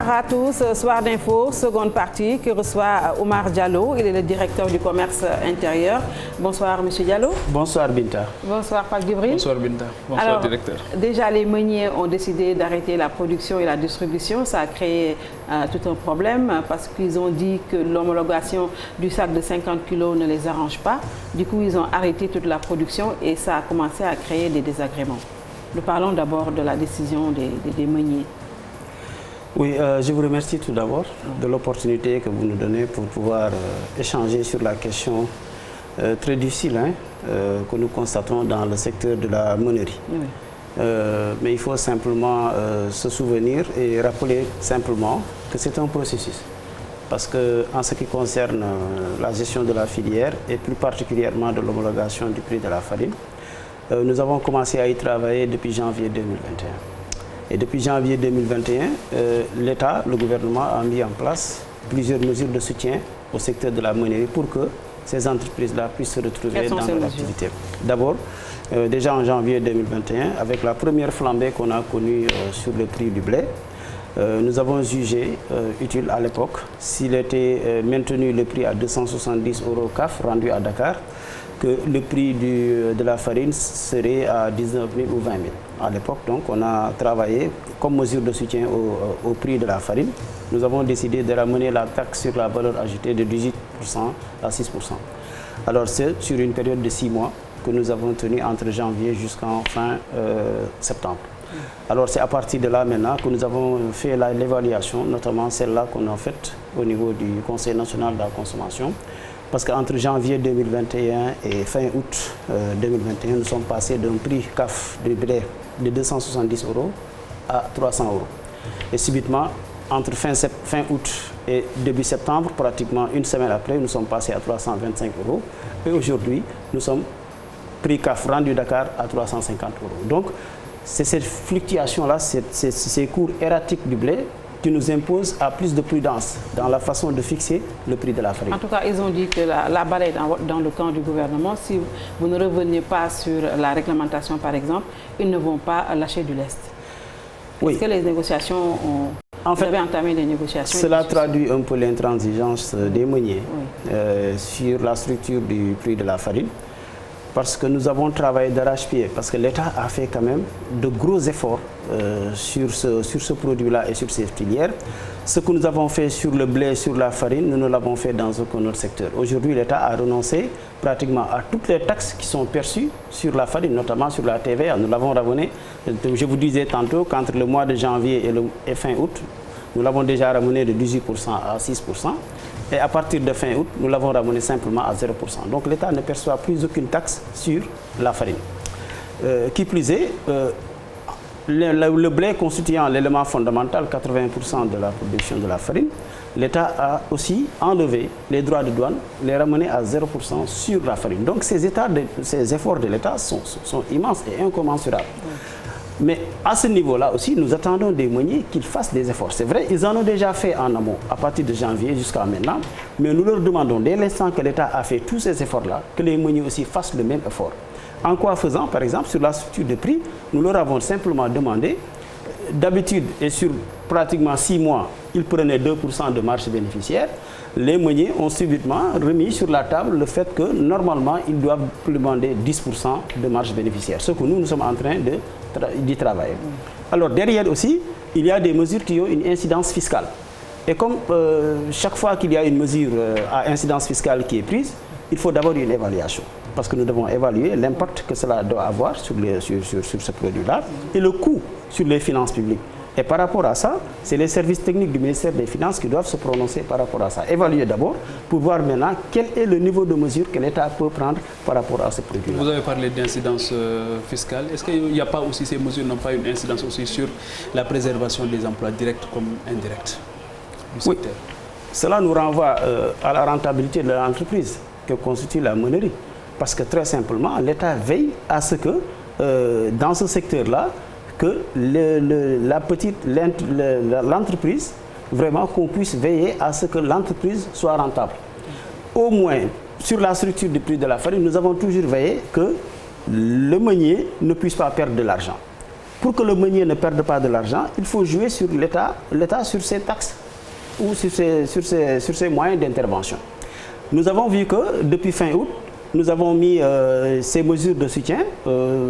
Bonjour à tous, Soir d'Info, seconde partie, qui reçoit Oumar Diallo. Il est le directeur du commerce intérieur. Bonsoir, monsieur Diallo. Bonsoir, Binta. Bonsoir, Pape Djibril. Bonsoir, Binta. Bonsoir, alors, directeur. Déjà, les meuniers ont décidé d'arrêter la production et la distribution. Ça a créé tout un problème parce qu'ils ont dit que l'homologation du sac de 50 kg ne les arrange pas. Du coup, ils ont arrêté toute la production et ça a commencé à créer des désagréments. Nous parlons d'abord de la décision des meuniers. Oui, je vous remercie tout d'abord de l'opportunité que vous nous donnez pour pouvoir échanger sur la question très difficile que nous constatons dans le secteur de la meunerie. Oui. Mais il faut simplement se souvenir et rappeler simplement que c'est un processus. Parce qu'en ce qui concerne la gestion de la filière et plus particulièrement de l'homologation du prix de la farine, nous avons commencé à y travailler depuis janvier 2021. Et depuis janvier 2021, l'État, le gouvernement a mis en place plusieurs mesures de soutien au secteur de la meunerie pour que ces entreprises-là puissent se retrouver dans leur activité. D'abord, déjà en janvier 2021, avec la première flambée qu'on a connue sur le prix du blé, nous avons jugé utile à l'époque, s'il était maintenu le prix à 270 € CAF rendu à Dakar, que le prix de la farine serait à 19 000 ou 20 000. À l'époque, donc, on a travaillé comme mesure de soutien au prix de la farine. Nous avons décidé de ramener la taxe sur la valeur ajoutée de 18% à 6%. Alors, c'est sur une période de 6 mois que nous avons tenu entre janvier jusqu'en fin septembre. Alors, c'est à partir de là maintenant que nous avons fait l'évaluation, notamment celle-là qu'on a faite au niveau du Conseil national de la consommation. Parce qu'entre janvier 2021 et fin août 2021, nous sommes passés d'un prix CAF de blé de 270 € à 300 €. Et subitement, entre fin août et début septembre, pratiquement une semaine après, nous sommes passés à 325 €. Et aujourd'hui, nous sommes prix CAF rendu Dakar à 350 €. Donc, c'est cette fluctuation-là, ces cours erratiques du blé qui nous impose à plus de prudence dans la façon de fixer le prix de la farine. En tout cas, ils ont dit que la balle est dans le camp du gouvernement. Si vous ne revenez pas sur la réglementation, par exemple, ils ne vont pas lâcher du lest. Oui. Est-ce que les négociations ont... Vous avez entamé des négociations? Cela traduit un peu l'intransigeance des meuniers sur la structure du prix de la farine. Parce que nous avons travaillé d'arrache-pied, parce que l'État a fait quand même de gros efforts sur ce produit-là et sur ces filières. Ce que nous avons fait sur le blé, sur la farine, nous ne l'avons fait dans aucun autre secteur. Aujourd'hui, l'État a renoncé pratiquement à toutes les taxes qui sont perçues sur la farine, notamment sur la TVA. Nous l'avons ramené, je vous disais tantôt, qu'entre le mois de janvier et fin août, nous l'avons déjà ramené de 18% à 6%. Et à partir de fin août, nous l'avons ramené simplement à 0%. Donc l'État ne perçoit plus aucune taxe sur la farine. Qui plus est, le blé constituant l'élément fondamental, 80% de la production de la farine, l'État a aussi enlevé les droits de douane, les ramener à 0% sur la farine. Donc ces efforts de l'État sont immenses et incommensurables. Mais à ce niveau-là aussi, nous attendons des meuniers qu'ils fassent des efforts. C'est vrai, ils en ont déjà fait en amont, à partir de janvier jusqu'à maintenant. Mais nous leur demandons, dès l'instant que l'État a fait tous ces efforts-là, que les meuniers aussi fassent le même effort. En quoi faisant, par exemple, sur la structure de prix, nous leur avons simplement demandé, d'habitude et sur pratiquement 6 mois, ils prenaient 2% de marge bénéficiaire. Les meuniers ont subitement remis sur la table le fait que normalement, ils doivent demander 10% de marge bénéficiaire. Ce que nous sommes en train d'y travailler. Alors derrière aussi, il y a des mesures qui ont une incidence fiscale. Et comme chaque fois qu'il y a une mesure à incidence fiscale qui est prise, il faut d'abord une évaluation. Parce que nous devons évaluer l'impact que cela doit avoir sur ce produit-là et le coût sur les finances publiques. Et par rapport à ça, c'est les services techniques du ministère des Finances qui doivent se prononcer par rapport à ça. Évaluer d'abord pour voir maintenant quel est le niveau de mesure que l'État peut prendre par rapport à ce produit-là. Vous avez parlé d'incidence fiscale. Est-ce qu'il n'y a pas aussi, ces mesures n'ont pas une incidence aussi sur la préservation des emplois directs comme indirects du secteur? Cela nous renvoie à la rentabilité de l'entreprise que constitue la meunerie. Parce que très simplement, l'État veille à ce que dans ce secteur-là, que l'entreprise, vraiment qu'on puisse veiller à ce que l'entreprise soit rentable. Au moins, sur la structure du prix de la farine, nous avons toujours veillé que le meunier ne puisse pas perdre de l'argent. pour que le meunier ne perde pas de l'argent, il faut jouer sur l'État sur ses taxes ou sur ses moyens d'intervention. Nous avons vu que depuis fin août, nous avons mis ces mesures de soutien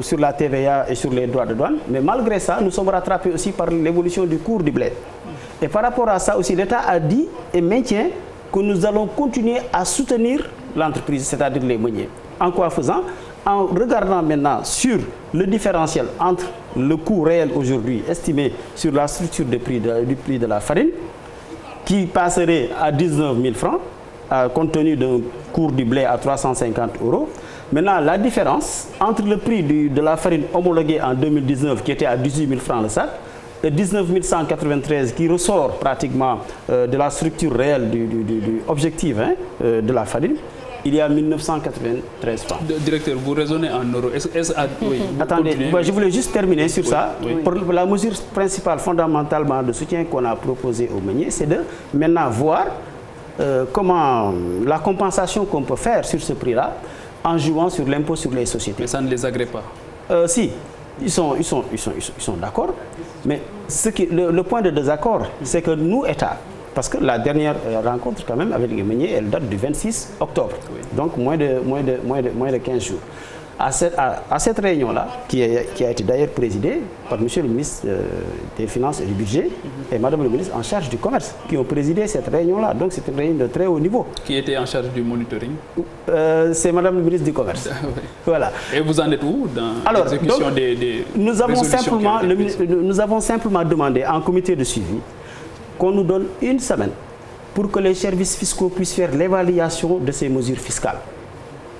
sur la TVA et sur les droits de douane, mais malgré ça, nous sommes rattrapés aussi par l'évolution du cours du blé. Et par rapport à ça aussi, l'État a dit et maintient que nous allons continuer à soutenir l'entreprise, c'est-à-dire les meuniers. En quoi faisant? En regardant maintenant sur le différentiel entre le coût réel aujourd'hui estimé sur la structure du prix de la farine, qui passerait à 19 000 francs, compte tenu d'un cours du blé à 350 €. Maintenant, la différence entre le prix de la farine homologuée en 2019, qui était à 18 000 francs le sac, et 19 193 qui ressort pratiquement de la structure réelle du objectif de la farine, il y a 1993 francs. Directeur, vous raisonnez en euros. Attendez, je voulais juste terminer sur ça. Pour la mesure principale, fondamentalement, de soutien qu'on a proposé aux meuniers, c'est de maintenant voir comment la compensation qu'on peut faire sur ce prix-là en jouant sur l'impôt sur les sociétés. Mais ça ne les agrée pas. Si, ils sont d'accord. Mais le point de désaccord, c'est que nous, État, parce que la dernière rencontre quand même avec les meuniers, elle date du 26 octobre, donc moins de 15 jours. À cette réunion-là, qui a été d'ailleurs présidée par M. le ministre des Finances et du Budget et Mme le ministre en charge du Commerce, qui ont présidé cette réunion-là. Donc c'est une réunion de très haut niveau. Qui était en charge du monitoring? C'est Mme le ministre du Commerce. Voilà. Et vous en êtes où dans l'exécution des nous avons simplement demandé en comité de suivi qu'on nous donne une semaine pour que les services fiscaux puissent faire l'évaluation de ces mesures fiscales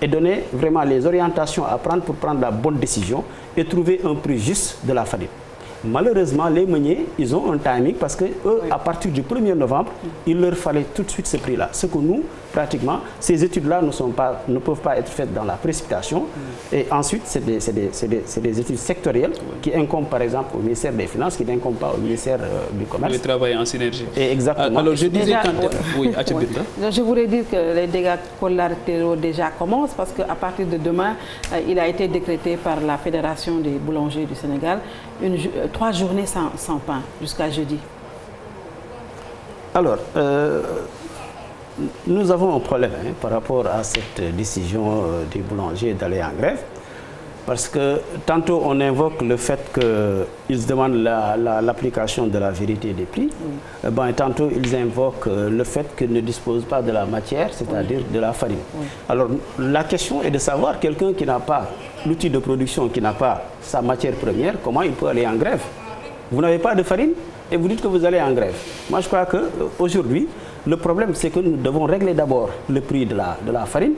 et donner vraiment les orientations à prendre pour prendre la bonne décision et trouver un prix juste de la farine. Malheureusement, les meuniers, ils ont un timing parce que eux, à partir du 1er novembre, il leur fallait tout de suite ce prix-là. Ce que nous, pratiquement, ces études-là ne peuvent pas être faites dans la précipitation. Et ensuite, c'est des études sectorielles qui incombent, par exemple, au ministère des Finances, qui n'incombent pas au ministère du Commerce. Ils travaillent en synergie. Et exactement. Alors, je disais je voulais dire que les dégâts collatéraux déjà commencent parce qu'à partir de demain, il a été décrété par la Fédération des boulangers du Sénégal 3 journées sans pain jusqu'à jeudi. Alors, nous avons un problème par rapport à cette décision des boulangers d'aller en grève. Parce que tantôt on invoque le fait qu'ils demandent l'application de la vérité des prix, et tantôt ils invoquent le fait qu'ils ne disposent pas de la matière, c'est-à-dire de la farine. Alors la question est de savoir, quelqu'un qui n'a pas l'outil de production, qui n'a pas sa matière première, comment il peut aller en grève? Vous n'avez pas de farine et vous dites que vous allez en grève. Moi je crois qu'aujourd'hui, le problème c'est que nous devons régler d'abord le prix de la farine,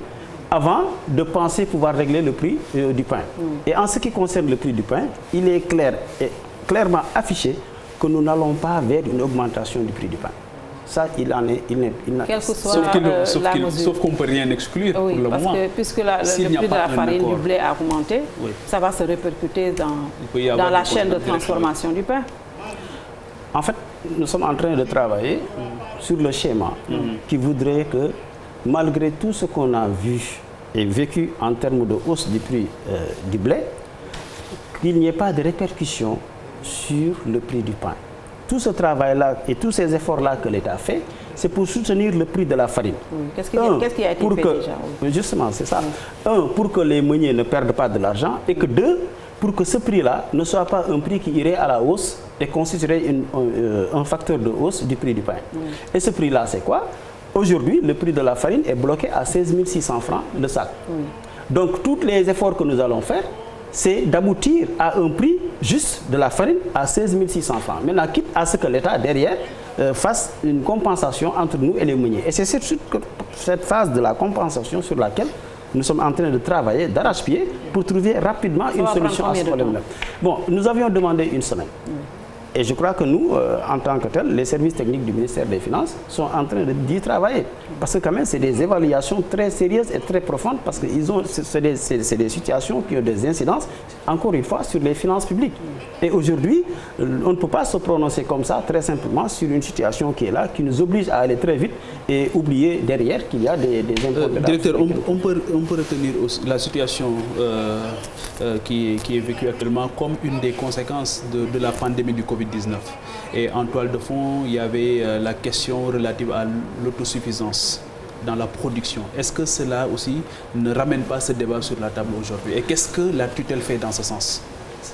avant de penser pouvoir régler le prix du pain. Et en ce qui concerne le prix du pain, il est clair et clairement affiché que nous n'allons pas vers une augmentation du prix du pain. Ça, il en est... Quelle que soit la mesure. Sauf qu'on ne peut rien exclure pour le moment. Puisque le prix de la farine, du blé a augmenté, ça va se répercuter dans la chaîne de transformation du pain. En fait, nous sommes en train de travailler sur le schéma qui voudrait que, malgré tout ce qu'on a vu et vécu en termes de hausse du prix du blé, qu'il n'y ait pas de répercussions sur le prix du pain. Tout ce travail-là et tous ces efforts-là que l'État fait, c'est pour soutenir le prix de la farine. Qu'est-ce qui a été fait déjà? Justement, c'est ça. Un, pour que les meuniers ne perdent pas de l'argent, et que deux, pour que ce prix-là ne soit pas un prix qui irait à la hausse et constituerait un facteur de hausse du prix du pain. Et ce prix-là, c'est quoi? Aujourd'hui, le prix de la farine est bloqué à 16 600 francs le sac. Donc, tous les efforts que nous allons faire, c'est d'aboutir à un prix juste de la farine à 16 600 francs. Maintenant, quitte à ce que l'État, derrière, fasse une compensation entre nous et les meuniers. Et c'est cette phase de la compensation sur laquelle nous sommes en train de travailler d'arrache-pied pour trouver rapidement une solution à ce problème-là. Bon, nous avions demandé une semaine. Et je crois que nous, en tant que tel, les services techniques du ministère des Finances sont en train d'y travailler. Parce que quand même, c'est des évaluations très sérieuses et très profondes parce que c'est des situations qui ont des incidences, encore une fois, sur les finances publiques. Et aujourd'hui, on ne peut pas se prononcer comme ça, très simplement, sur une situation qui est là, qui nous oblige à aller très vite et oublier derrière qu'il y a des impôts. Directeur, on peut retenir aussi la situation qui est vécue actuellement comme une des conséquences de la pandémie du Covid-19. Et en toile de fond, il y avait la question relative à l'autosuffisance dans la production. Est-ce que cela aussi ne ramène pas ce débat sur la table aujourd'hui? Et qu'est-ce que la tutelle fait dans ce sens?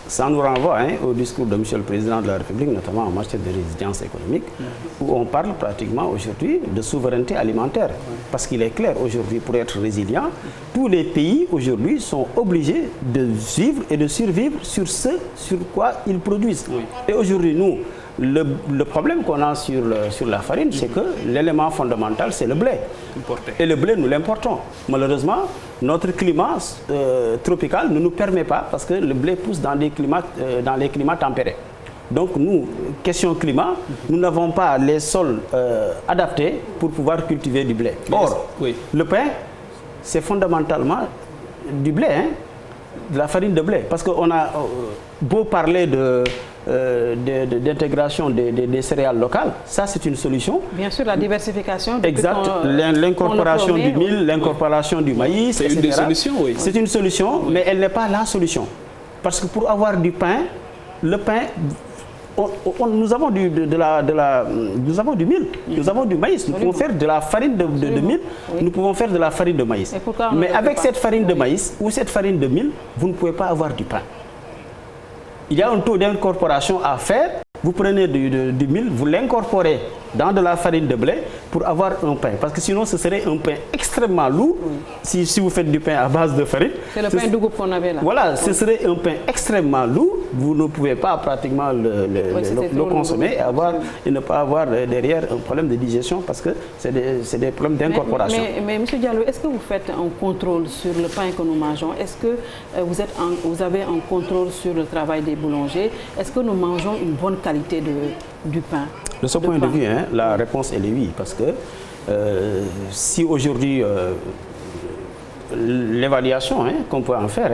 Ça nous renvoie au discours de M. le Président de la République, notamment en matière de résilience économique, où on parle pratiquement aujourd'hui de souveraineté alimentaire. Parce qu'il est clair aujourd'hui, pour être résilient, tous les pays aujourd'hui sont obligés de vivre et de survivre sur ce sur quoi ils produisent. Et aujourd'hui, nous, le problème qu'on a sur la farine, c'est que l'élément fondamental, c'est le blé. Importé. Et le blé, nous l'importons. Malheureusement, notre climat tropical ne nous permet pas, parce que le blé pousse dans les climats tempérés. Donc nous, question climat, nous n'avons pas les sols adaptés pour pouvoir cultiver du blé. Or, le pain, c'est fondamentalement du blé, de la farine de blé. Parce qu'on a beau parler d'intégration des céréales locales, ça c'est une solution. Bien sûr, la diversification. Exact, l'incorporation du mil, l'incorporation du maïs, c'est une des solutions, oui. C'est une solution, mais elle n'est pas la solution. Parce que pour avoir du pain, le pain, nous avons du mil, nous avons du maïs, nous pouvons faire de la farine de mil, nous pouvons faire de la farine de maïs. Mais avec cette farine de maïs ou cette farine de mil, vous ne pouvez pas avoir du pain. Il y a un taux d'incorporation à faire. Vous prenez du mil, vous l'incorporez dans de la farine de blé pour avoir un pain. Parce que sinon, ce serait un pain extrêmement lourd si vous faites du pain à base de farine. C'est le pain de groupe qu'on avait là. Voilà, ce serait un pain extrêmement lourd. Vous ne pouvez pas pratiquement le consommer et ne pas avoir derrière un problème de digestion parce que c'est des problèmes d'incorporation. Mais M. Diallo, est-ce que vous faites un contrôle sur le pain que nous mangeons? Est-ce que vous avez un contrôle sur le travail des boulangers? Est-ce que nous mangeons une bonne qualité du pain? De ce point de vue, la réponse elle est oui, parce que si aujourd'hui l'évaluation qu'on peut en faire,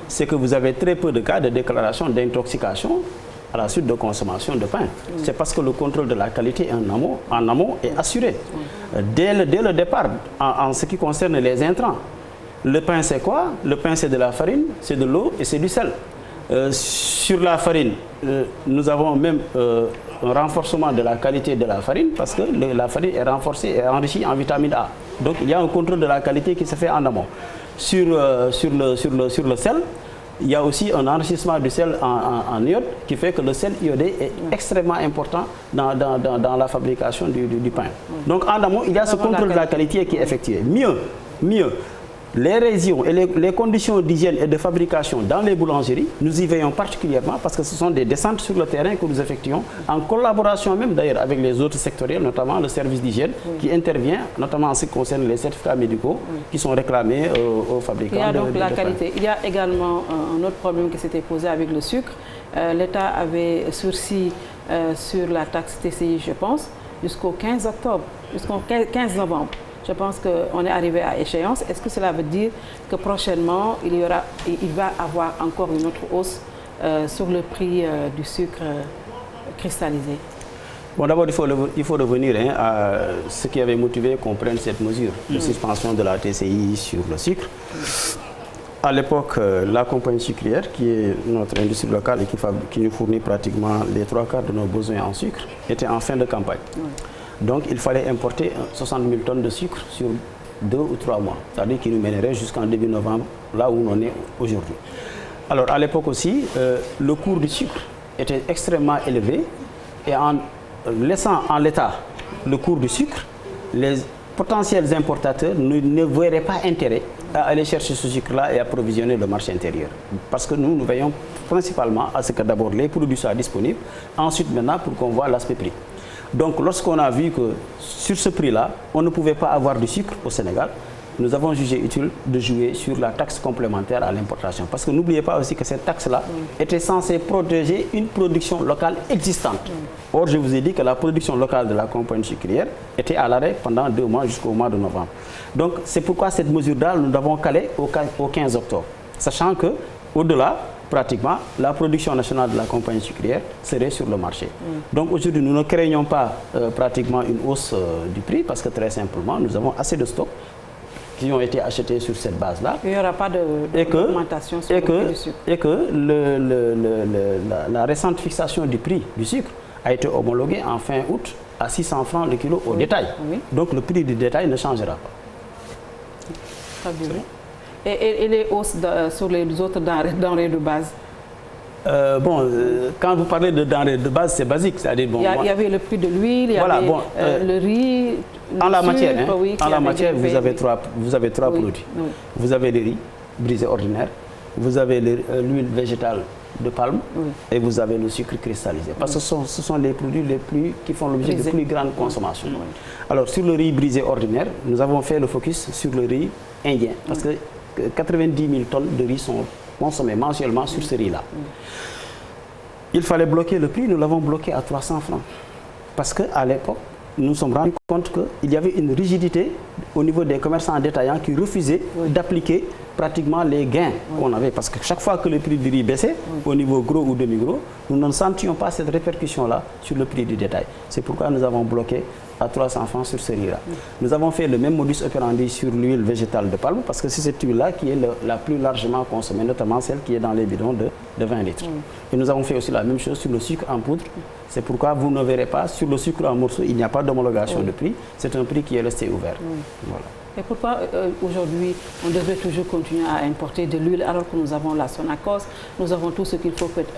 c'est que vous avez très peu de cas de déclaration d'intoxication à la suite de consommation de pain. C'est parce que le contrôle de la qualité en amont est assuré. Dès le départ, en ce qui concerne les intrants, le pain c'est quoi? Le pain c'est de la farine, c'est de l'eau et c'est du sel. Sur la farine, nous avons même un renforcement de la qualité de la farine parce que la farine est renforcée et enrichie en vitamine A. Donc il y a un contrôle de la qualité qui se fait en amont. Sur le sel, il y a aussi un enrichissement du sel en iode qui fait que le sel iodé est extrêmement important dans la fabrication du pain. Donc en amont, il y a ce contrôle de la qualité qui est effectué. Mieux. Les régions et les conditions d'hygiène et de fabrication dans les boulangeries, nous y veillons particulièrement parce que ce sont des descentes sur le terrain que nous effectuons en collaboration même d'ailleurs avec les autres sectoriels, notamment le service d'hygiène qui intervient, notamment en ce qui concerne les certificats médicaux qui sont réclamés aux fabricants. Il y a donc la qualité. Il y a également un autre problème qui s'était posé avec le sucre. L'État avait sursis sur la taxe TCI, je pense, jusqu'au 15 octobre, jusqu'au 15 novembre. Je pense qu'on est arrivé à échéance. Est-ce que cela veut dire que prochainement, il va avoir encore une autre hausse sur le prix du sucre cristallisé? Bon, d'abord, il faut revenir à ce qui avait motivé qu'on prenne cette mesure de suspension de la TCI sur le sucre. À l'époque, la compagnie sucrière, qui est notre industrie locale et qui nous fournit pratiquement les 3/4 de nos besoins en sucre, était en fin de campagne. Donc il fallait importer 60 000 tonnes de sucre sur 2 ou 3 mois. C'est-à-dire qu'il nous mènerait jusqu'en début novembre, là où on en est aujourd'hui. Alors à l'époque aussi, le cours du sucre était extrêmement élevé et en laissant en l'état le cours du sucre, les potentiels importateurs ne verraient pas intérêt à aller chercher ce sucre-là et approvisionner le marché intérieur. Parce que nous veillons principalement à ce que d'abord les produits soient disponibles, ensuite maintenant pour qu'on voit l'aspect prix. Donc lorsqu'on a vu que sur ce prix-là, on ne pouvait pas avoir du sucre au Sénégal, nous avons jugé utile de jouer sur la taxe complémentaire à l'importation. Parce que n'oubliez pas aussi que cette taxe-là était censée protéger une production locale existante. Or, je vous ai dit que la production locale de la compagnie sucrière était à l'arrêt pendant 2 mois jusqu'au mois de novembre. Donc, c'est pourquoi cette mesure-là, nous l'avons calée au 15 octobre. Sachant que, au-delà, pratiquement, la production nationale de la compagnie sucrière serait sur le marché. Donc aujourd'hui, nous ne craignons pas pratiquement une hausse du prix parce que très simplement, nous avons assez de stocks qui ont été achetés sur cette base-là. Il n'y aura pas d'augmentation sur le prix du sucre. Et que la récente fixation du prix du sucre a été homologuée en fin août à 600 francs le kilo au détail. Donc le prix du détail ne changera pas. Très bien. Et les hausses sur les autres denrées de base? Quand vous parlez de denrées de base, c'est basique. C'est-à-dire, il y avait le prix de l'huile, il y avait le riz, en la matière, vous avez trois produits. Vous avez le riz brisé ordinaire, vous avez l'huile végétale de palme et vous avez le sucre cristallisé. Parce que ce sont les produits qui font l'objet de plus grande consommation. Alors, sur le riz brisé ordinaire, nous avons fait le focus sur le riz indien. Parce que 90 000 tonnes de riz sont consommées mensuellement sur ce riz-là. Il fallait bloquer le prix, nous l'avons bloqué à 300 francs. Parce qu'à l'époque, nous nous sommes rendus compte qu'il y avait une rigidité au niveau des commerçants détaillants qui refusaient d'appliquer pratiquement les gains qu'on avait. Parce que chaque fois que le prix du riz baissait, au niveau gros ou demi-gros, nous ne sentions pas cette répercussion-là sur le prix du détail. C'est pourquoi nous avons bloqué à 300 francs sur ce riz-là. Nous avons fait le même modus operandi sur l'huile végétale de palme parce que c'est cette huile-là qui est la plus largement consommée, notamment celle qui est dans les bidons de 20 litres. Et nous avons fait aussi la même chose sur le sucre en poudre. C'est pourquoi vous ne verrez pas, sur le sucre en morceaux, il n'y a pas d'homologation de prix. C'est un prix qui est resté ouvert. Voilà. Et pourquoi aujourd'hui on devrait toujours continuer à importer de l'huile alors que nous avons la Sonacos, nous avons tout ce qu'il faut être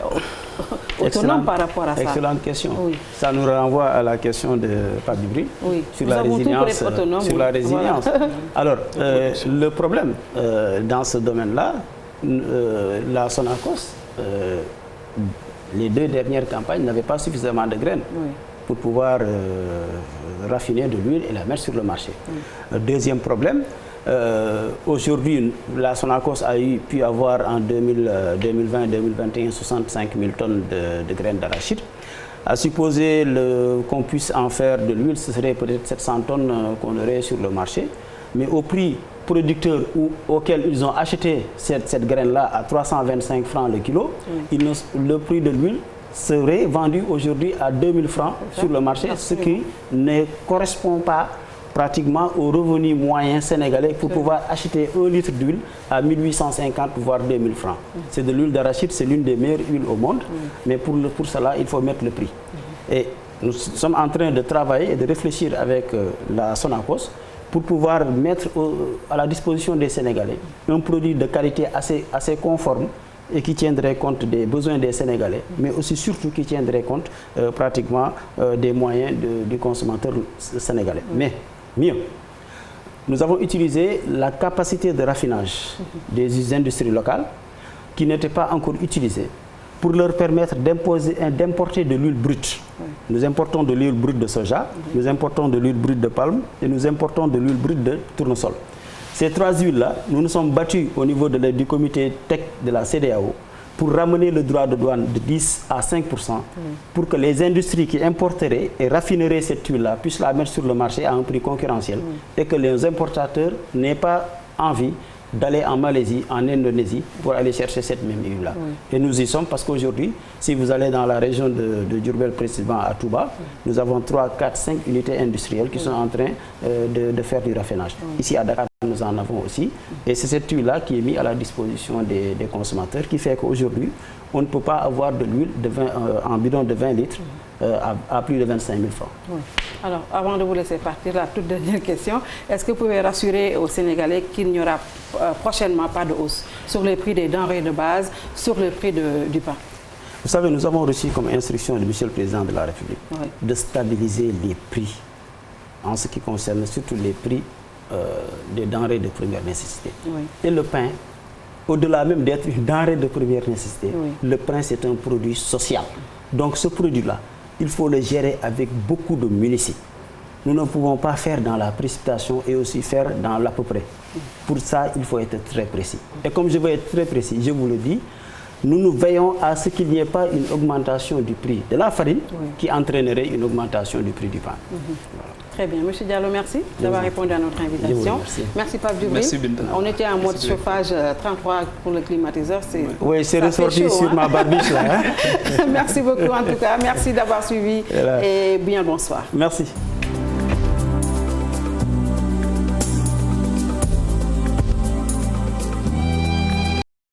autonome par rapport à ça? Excellente question. Ça nous renvoie à la question de Pape Djibril sur la résilience. Alors, le problème dans ce domaine-là, la Sonacos, les 2 dernières campagnes n'avaient pas suffisamment de graines pour pouvoir raffiner de l'huile et la mettre sur le marché. Deuxième problème, aujourd'hui, la Sonacos a pu avoir en 2020-2021 65 000 tonnes de graines d'arachide. À supposer qu'on puisse en faire de l'huile, ce serait peut-être 700 tonnes qu'on aurait sur le marché. Mais au prix producteur auquel ils ont acheté cette graine-là à 325 francs le kilo, le prix de l'huile serait vendu aujourd'hui à 2000 francs sur le marché, ce qui ne correspond pas pratiquement au revenu moyen sénégalais pour pouvoir acheter 1 litre d'huile à 1850 voire 2000 francs. C'est de l'huile d'arachide, c'est l'une des meilleures huiles au monde, mais pour cela, il faut mettre le prix. Et nous sommes en train de travailler et de réfléchir avec la Sonacos pour pouvoir mettre à la disposition des Sénégalais un produit de qualité assez conforme et qui tiendrait compte des besoins des Sénégalais, mais aussi surtout qui tiendrait compte pratiquement des moyens du consommateur sénégalais. Mais mieux, nous avons utilisé la capacité de raffinage des industries locales qui n'étaient pas encore utilisées pour leur permettre d'importer de l'huile brute. Nous importons de l'huile brute de soja, nous importons de l'huile brute de palme et nous importons de l'huile brute de tournesol. Ces 3 huiles-là, nous nous sommes battus au niveau du comité tech de la CEDEAO pour ramener le droit de douane de 10 à 5% pour que les industries qui importeraient et raffineraient cette huile-là puissent la mettre sur le marché à un prix concurrentiel et que les importateurs n'aient pas envie d'aller en Malaisie, en Indonésie pour aller chercher cette même huile-là. Et nous y sommes parce qu'aujourd'hui, si vous allez dans la région de Diourbel, précisément à Touba, nous avons 3, 4, 5 unités industrielles qui sont en train de faire du raffinage. Ici à Dakar, nous en avons aussi. Et c'est cette huile-là qui est mise à la disposition des consommateurs qui fait qu'aujourd'hui, on ne peut pas avoir de l'huile en bidon de 20 litres à plus de 25 000 francs. Alors, avant de vous laisser partir, la toute dernière question, est-ce que vous pouvez rassurer aux Sénégalais qu'il n'y aura prochainement pas de hausse sur les prix des denrées de base, sur le prix du pain? Vous savez, nous avons reçu comme instruction de Monsieur le Président de la République de stabiliser les prix en ce qui concerne surtout les prix des denrées de première nécessité. Et le pain, au-delà même d'être une denrée de première nécessité, le pain c'est un produit social. Donc ce produit-là, il faut le gérer avec beaucoup de munitions. nous ne pouvons pas faire dans la précipitation et aussi faire dans l'à peu près. Pour ça, il faut être très précis. Et comme je veux être très précis, je vous le dis, nous veillons à ce qu'il n'y ait pas une augmentation du prix de la farine qui entraînerait une augmentation du prix du pain. Voilà. Très bien. Monsieur Diallo, merci d'avoir répondu à notre invitation. Merci Pape Djibril. Merci Binta. On était en mode chauffage 33 pour le climatiseur. Oui, c'est ressorti sur ma barbiche là. Merci beaucoup en tout cas. Merci d'avoir suivi et bien bonsoir. Merci.